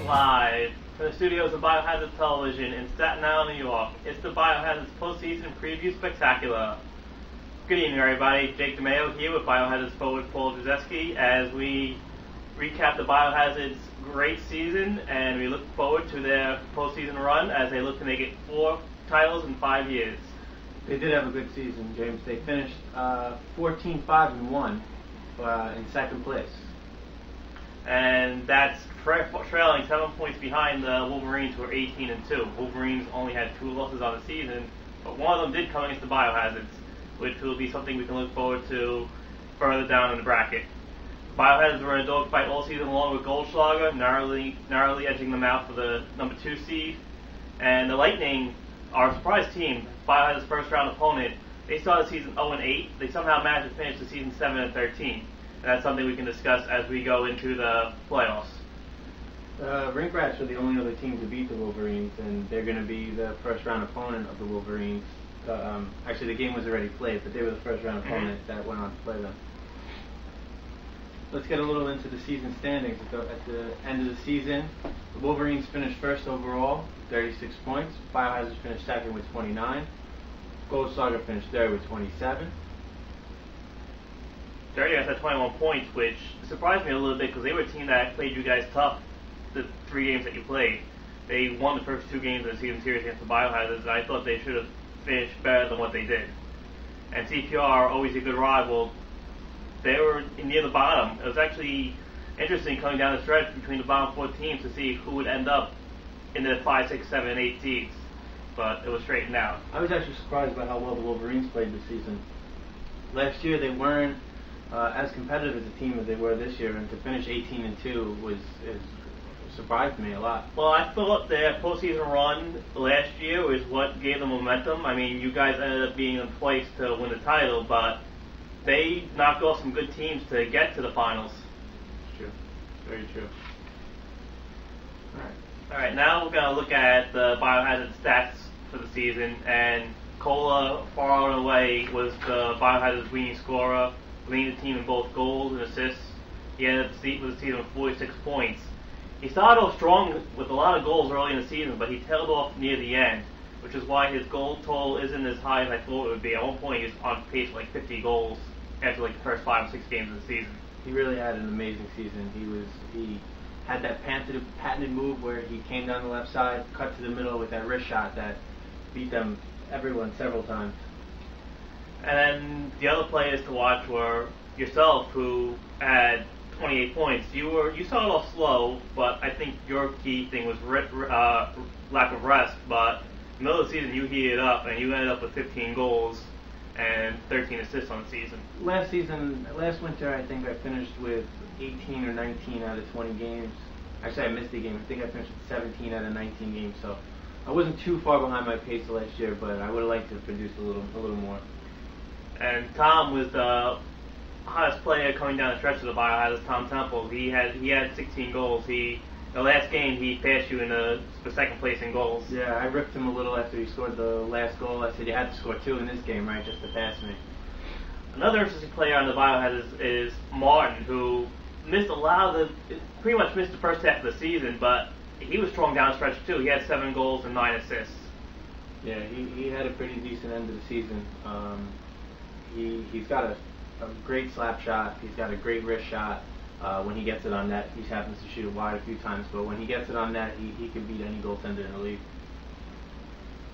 Live from the studios of Biohazards Television in Staten Island, New York. It's the Biohazards Postseason Preview Spectacular. Good evening, everybody. Jake DeMeo here with Biohazards forward Paul Gizewski as we recap the Biohazards' great season, and we look forward to their postseason run as they look to make it 4 titles in 5 years. They did have a good season, James. They finished 14-5-1 in second place. And that's trailing 7 points behind the Wolverines, who are 18-2. Wolverines only had 2 losses on the season, but one of them did come against the Biohazards, which will be something we can look forward to further down in the bracket. Biohazards were in a dogfight all season long with Goldschlager, narrowly edging them out for the number 2 seed. And the Lightning, our surprise team, Biohazards' first round opponent, they started the season 0-8. They somehow managed to finish the season 7-13. And that's something we can discuss as we go into the playoffs. Rink Rats are the only other team to beat the Wolverines, and they're going to be the first round opponent of the Wolverines. Actually, the game was already played, but they were the first round opponent that went on to play them. Let's get a little into the season standings. At the end of the season, the Wolverines finished first overall, 36 points. Biohazards finished second with 29. Goldschlager finished third with 27. Dirty Rats had 21 points, which surprised me a little bit because they were a team that played you guys tough the 3 games that you played. They won the first 2 games of the season series against the Biohazards, and I thought they should have finished better than what they did. And CPR, always a good rival, they were near the bottom. It was actually interesting coming down the stretch between the bottom 4 teams to see who would end up in the 5, 6, 7, and 8 seeds. But it was straightened out. I was actually surprised by how well the Wolverines played this season. Last year they weren't as competitive as a team as they were this year, and to finish 18-2 surprised me a lot. Well, I thought their postseason run last year was what gave them momentum. I mean, you guys ended up being in place to win the title, but they knocked off some good teams to get to the finals. True. Very true. Alright, now we're going to look at the Biohazard stats for the season, and Cola, far and away, was the Biohazard's leading scorer, leading the team in both goals and assists. He ended up with the season with 46 points. He started off strong with a lot of goals early in the season, but he tailed off near the end, which is why his goal total isn't as high as I thought it would be. At one point, he was on pace for like 50 goals after like the first 5 or 6 games of the season. He really had an amazing season. He had that patented move where he came down the left side, cut to the middle with that wrist shot that beat everyone several times. And then the other players to watch were yourself, who had 28 points. You started off slow, but I think your key thing was lack of rest. But in the middle of the season, you heated up, and you ended up with 15 goals and 13 assists on the season. Last winter, I think I finished with 18 or 19 out of 20 games. Actually, I missed a game. I think I finished with 17 out of 19 games. So I wasn't too far behind my pace last year, but I would have liked to have produced a little more. And Tom was the hottest player coming down the stretch of the Biohazards, Tom Temple. He had 16 goals. The last game, he passed you in the second place in goals. Yeah, I ripped him a little after he scored the last goal. I said, you had to score 2 in this game, right, just to pass me. Another interesting player on the Biohazards is Martin, who missed pretty much missed the first half of the season, but he was strong down the stretch too. He had 7 goals and 9 assists. Yeah, he had a pretty decent end of the season. He's got a great slap shot. He's got a great wrist shot. When he gets it on net, he happens to shoot it wide a few times, but when he gets it on net, he can beat any goaltender in the league.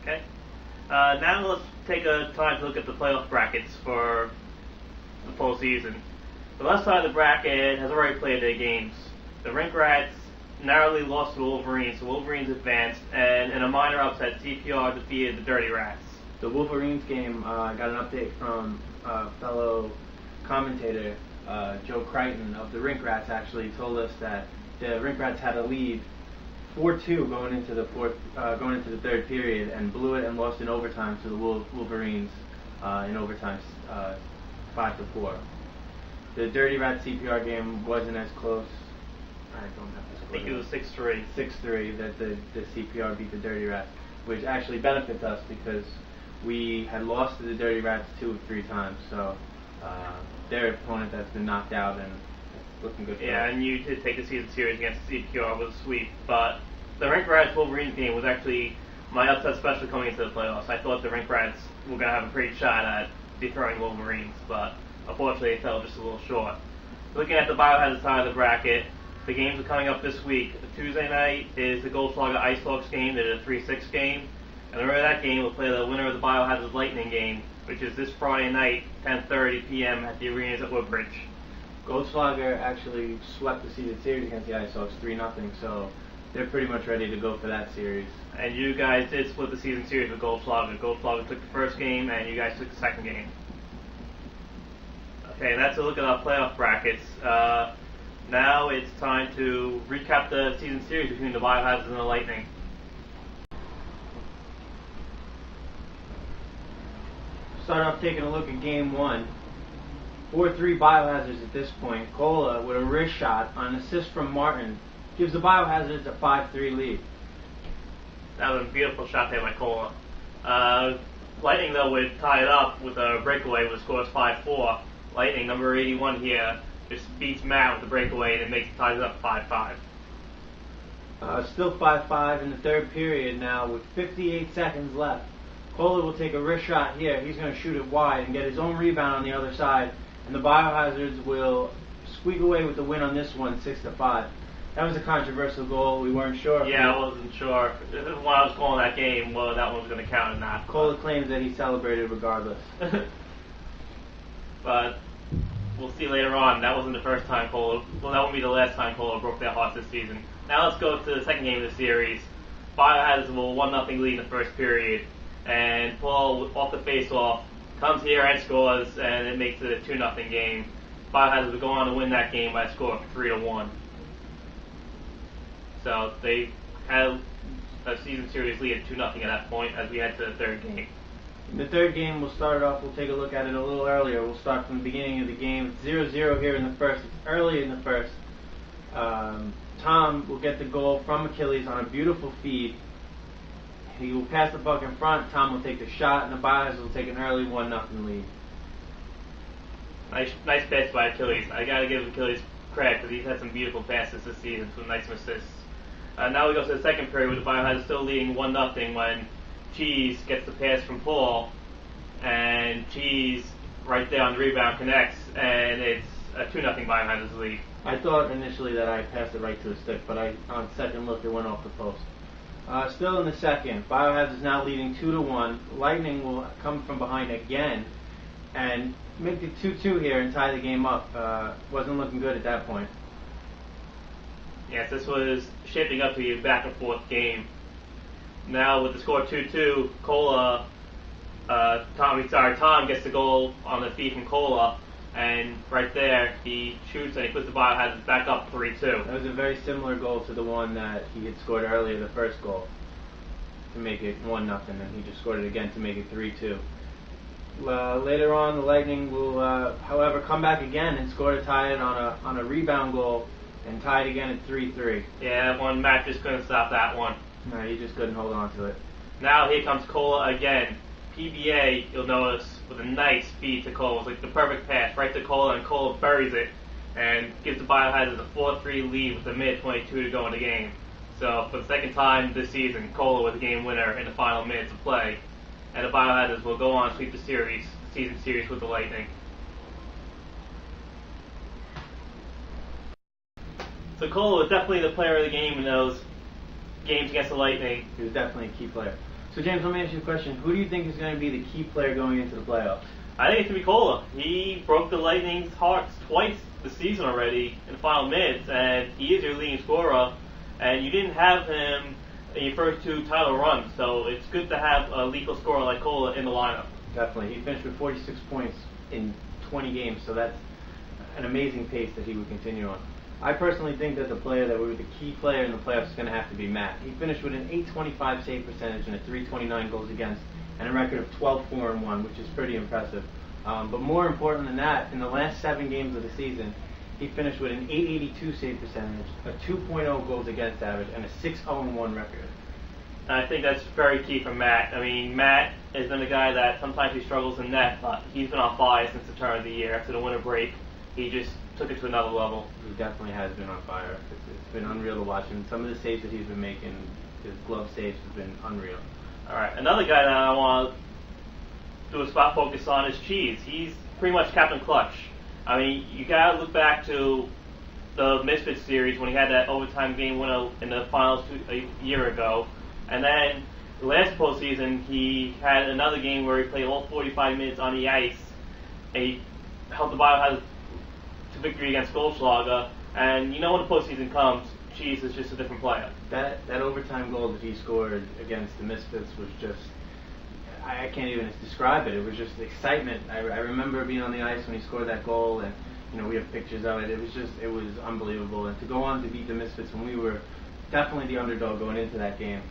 Okay. Now let's take a time to look at the playoff brackets for the postseason. The left side of the bracket has already played their games. The Rink Rats narrowly lost to the Wolverines. The Wolverines advanced, and in a minor upset, CPR defeated the Dirty Rats. The Wolverines game, I got an update from fellow commentator Joe Crichton of the Rink Rats. Actually told us that the Rink Rats had a lead 4-2 going into the third period, and blew it and lost in overtime to the Wolverines in overtime 5-4. The Dirty Rats CPR game wasn't as close. I don't have the score. I think it was 6-3. 6-3 that the CPR beat the Dirty Rats, which actually benefits us because we had lost to the Dirty Rats 2 of 3 times. So their opponent that's been knocked out, and looking good for Yeah, us. and you did take the season series against CPR with a sweep, but the Rink Rats Wolverines game was actually my upset special coming into the playoffs. I thought the Rink Rats were going to have a great shot at dethroning Wolverines, but unfortunately they fell just a little short. Looking at the Biohazard side of the bracket, the games are coming up this week. Tuesday night is the Goldschlager Ice Hawks game. They did a 3-6 game. And the winner of that game will play the winner of the Biohazard Lightning game, which is this Friday night, 10:30 p.m. at the arenas at Woodbridge. Goldschlager actually swept the season series against the Ice Hawks 3-0, so they're pretty much ready to go for that series. And you guys did split the season series with Goldschlager. Goldschlager took the first game, and you guys took the second game. Okay, that's a look at our playoff brackets. Now it's time to recap the season series between the Biohazards and the Lightning. Start off taking a look at game one. 4-3 Biohazards at this point. Cola with a wrist shot on an assist from Martin gives the Biohazards a 5-3 lead. That was a beautiful shot there by Cola. Lightning, though, would tie it up with a breakaway with scores 5-4. Lightning, number 81 here, just beats Matt with the breakaway and it ties it up 5-5. Still 5-5 in the third period now with 58 seconds left. Cola will take a wrist shot here. He's going to shoot it wide and get his own rebound on the other side. And the Biohazards will squeak away with the win on this one, 6-5. That was a controversial goal. We weren't sure. Yeah, I wasn't sure. When I was calling that game, well, that one was going to count or not. Cola claims that he celebrated regardless. But we'll see later on. That wasn't the first time Cola. Well, that won't be the last time Cola broke their hearts this season. Now let's go to the second game of the series. Biohazards will 1-0 lead in the first period, and Paul, off the face-off, comes here and scores, and it makes it a 2-0 game. Biohazards will go on to win that game by a score of 3-1. So they had a season series lead at 2-0 at that point as we head to the third game. In the third game, we'll start it off. We'll take a look at it a little earlier. We'll start from the beginning of the game. It's 0-0 here in the first. It's early in the first. Tom will get the goal from Achilles on a beautiful feed. He will pass the puck in front. Tom will take the shot, and the Biohazards will take an early 1-0 lead. Nice pass by Achilles. I got to give Achilles credit because he's had some beautiful passes this season, some nice assists. Now we go to the second period with the Biohazards still leading 1-0 when Cheese gets the pass from Paul, and Cheese right there on the rebound connects, and it's a 2-0 Biohazards lead. I thought initially that I passed it right to the stick, but on second look it went off the post. Still in the second, Biohazards now leading 2-1. Lightning will come from behind again and make it 2-2 here and tie the game up. Wasn't looking good at that point. Yes, this was shaping up to be a back and forth game. Now with the score 2-2, Tom gets the goal on the feed from Cola, and right there he shoots and he puts the Biohazards back up 3-2. That was a very similar goal to the one that he had scored earlier, the first goal, to make it 1-0, and he just scored it again to make it 3-2. Later on, the Lightning will, however, come back again and score to tie it on a rebound goal and tie it again at 3-3. Yeah, that one, Matt just couldn't stop that one. No, he just couldn't hold on to it. Now here comes Cola again. PBA, you'll notice, with a nice feed to Cola. It's like the perfect pass right to Cola, and Cola buries it and gives the Biohazards a 4-3 lead with a minute 22 to go in the game. So for the second time this season, Cola was the game winner in the final minutes of play, and the Biohazards will go on to sweep the season series with the Lightning. So Cola was definitely the player of the game in those games against the Lightning. He was definitely a key player. So James, let me ask you a question. Who do you think is going to be the key player going into the playoffs? I think it's going to be Cola. He broke the Lightning's hearts twice this season already in the final minutes, and he is your leading scorer, and you didn't have him in your first two title runs, so it's good to have a lethal scorer like Cola in the lineup. Definitely. He finished with 46 points in 20 games, so that's an amazing pace that he would continue on. I personally think that the player that would be the key player in the playoffs is going to have to be Matt. He finished with an .825 save percentage and a .329 goals against and a record of 12-4-1, which is pretty impressive. But more important than that, in the last 7 games of the season, he finished with an .882 save percentage, a 2.0 goals against average, and a 6-0-1 record. I think that's very key for Matt. I mean, Matt has been a guy that sometimes he struggles in net, but he's been on fire since the turn of the year. After the winter break, he just took it to another level. He definitely has been on fire. It's been unreal to watch him. Some of the saves that he's been making, his glove saves have been unreal. All right, another guy that I want to do a spot focus on is Cheese. He's pretty much Captain Clutch. I mean, you gotta look back to the Misfits series when he had that overtime game winner in the finals a year ago, and then the last postseason he had another game where he played all 45 minutes on the ice, and he helped the Biohazards to victory against Goldschlager. And you know when the postseason comes, Cheese is just a different player. That overtime goal that he scored against the Misfits was just, I can't even describe it. It was just excitement. I remember being on the ice when he scored that goal, and we have pictures of it. It was unbelievable. And to go on to beat the Misfits when we were definitely the underdog going into that game,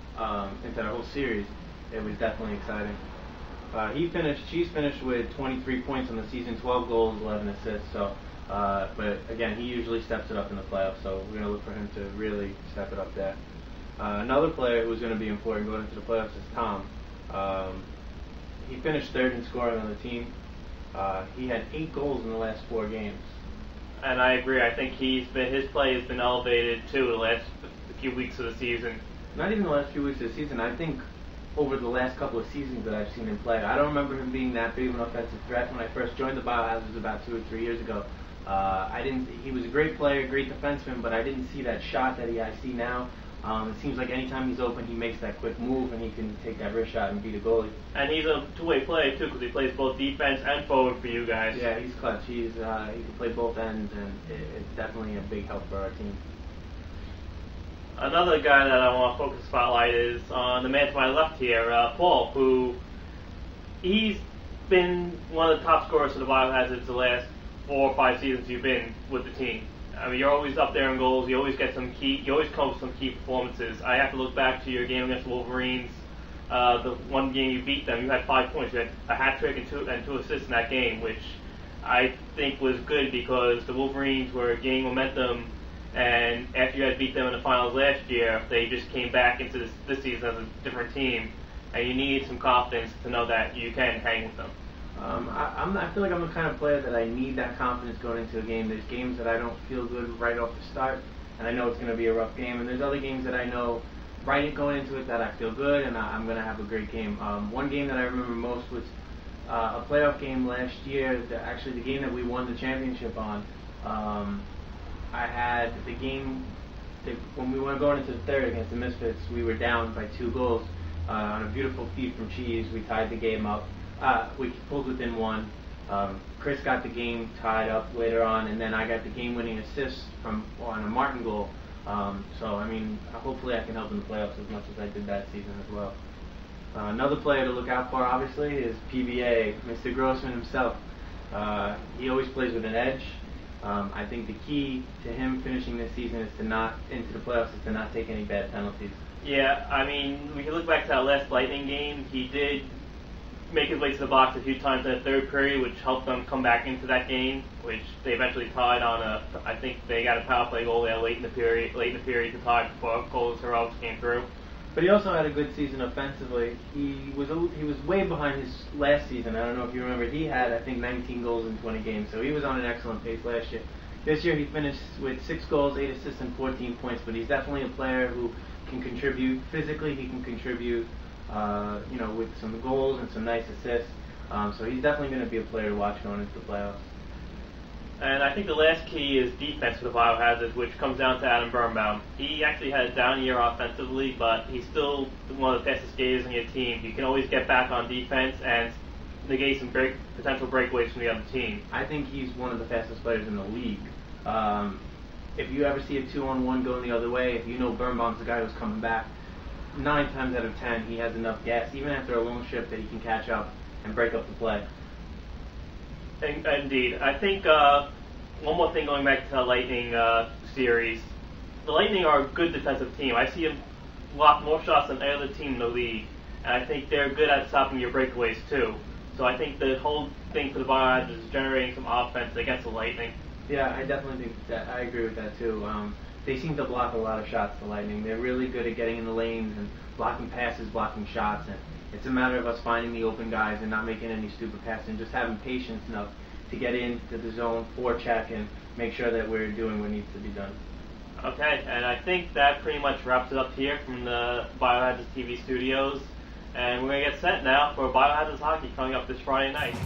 into that whole series, it was definitely exciting. Cheese finished with 23 points on the season, 12 goals, 11 assists. So, but again, he usually steps it up in the playoffs. So we're going to look for him to really step it up there. Another player who's going to be important going into the playoffs is Tom. He finished third in scoring on the team. He had 8 goals in the last 4 games. And I agree. I think his play has been elevated too the last few weeks of the season. Not even the last few weeks of the season. I think over the last couple of seasons that I've seen him play, I don't remember him being that big of an offensive threat when I first joined the Biohazards about 2 or 3 years ago. He was a great player, great defenseman, but I didn't see that shot that I see now. It seems like anytime he's open, he makes that quick move and he can take that wrist shot and beat a goalie. And he's a two-way player too, because he plays both defense and forward for you guys. Yeah, he's clutch. He can play both ends, and it's definitely a big help for our team. Another guy that I want to focus spotlight is on the man to my left here, Paul, who he's been one of the top scorers for the Biohazards the last 4 or 5 seasons you've been with the team. I mean, you're always up there in goals. You always come with some key performances. I have to look back to your game against the Wolverines. The one game you beat them, you had 5 points. You had a hat trick and two assists in that game, which I think was good because the Wolverines were gaining momentum. And after you had beat them in the finals last year, they just came back into this season as a different team, and you need some confidence to know that you can hang with them. I feel like I'm the kind of player that I need that confidence going into a game. There's games that I don't feel good right off the start, and I know it's going to be a rough game. And there's other games that I know right going into it that I feel good and I'm going to have a great game. One game that I remember most was a playoff game last year, actually the game that we won the championship on. I had the game, when we were going into the third against the Misfits, we were down by 2 goals. On a beautiful feed from Cheese, we tied the game up. We pulled within 1. Chris got the game tied up later on, and then I got the game-winning assist on a Martin goal. So, I mean, hopefully I can help in the playoffs as much as I did that season as well. Another player to look out for, obviously, is PBA, Mr. Grossman himself. He always plays with an edge. I think the key to him finishing this season into the playoffs is to not take any bad penalties. Yeah, I mean, we can look back to that last Lightning game. He did make his way to the box a few times in the third period, which helped them come back into that game, which they eventually tied on I think they got a power play goal there late in the period to tie before goals heroics came through. But he also had a good season offensively. He was way behind his last season. I don't know if you remember. He had, I think, 19 goals in 20 games, so he was on an excellent pace last year. This year he finished with 6 goals, 8 assists, and 14 points, but he's definitely a player who can contribute. Physically, he can contribute, with some goals and some nice assists. So he's definitely going to be a player to watch going into the playoffs. And I think the last key is defense for the Biohazards, which comes down to Adam Birnbaum. He actually had a down year offensively, but he's still one of the fastest skaters on your team. You can always get back on defense and negate some potential breakaways from the other team. I think he's one of the fastest players in the league. If you ever see a 2-on-1 going the other way, if you know Birnbaum's the guy who's coming back, 9 times out of 10 he has enough gas, even after a lone shift, that he can catch up and break up the play. Indeed. I think one more thing going back to the Lightning series. The Lightning are a good defensive team. I see them block more shots than any other team in the league, and I think they're good at stopping your breakaways too. So I think the whole thing for the Biohazards is generating some offense against the Lightning. Yeah, I definitely think that. I agree with that too. They seem to block a lot of shots, the Lightning. They're really good at getting in the lanes and blocking passes, blocking shots, and it's a matter of us finding the open guys and not making any stupid passes and just having patience enough to get into the zone, forecheck, and make sure that we're doing what needs to be done. Okay, and I think that pretty much wraps it up here from the Biohazards TV studios. And we're going to get set now for Biohazards hockey coming up this Friday night.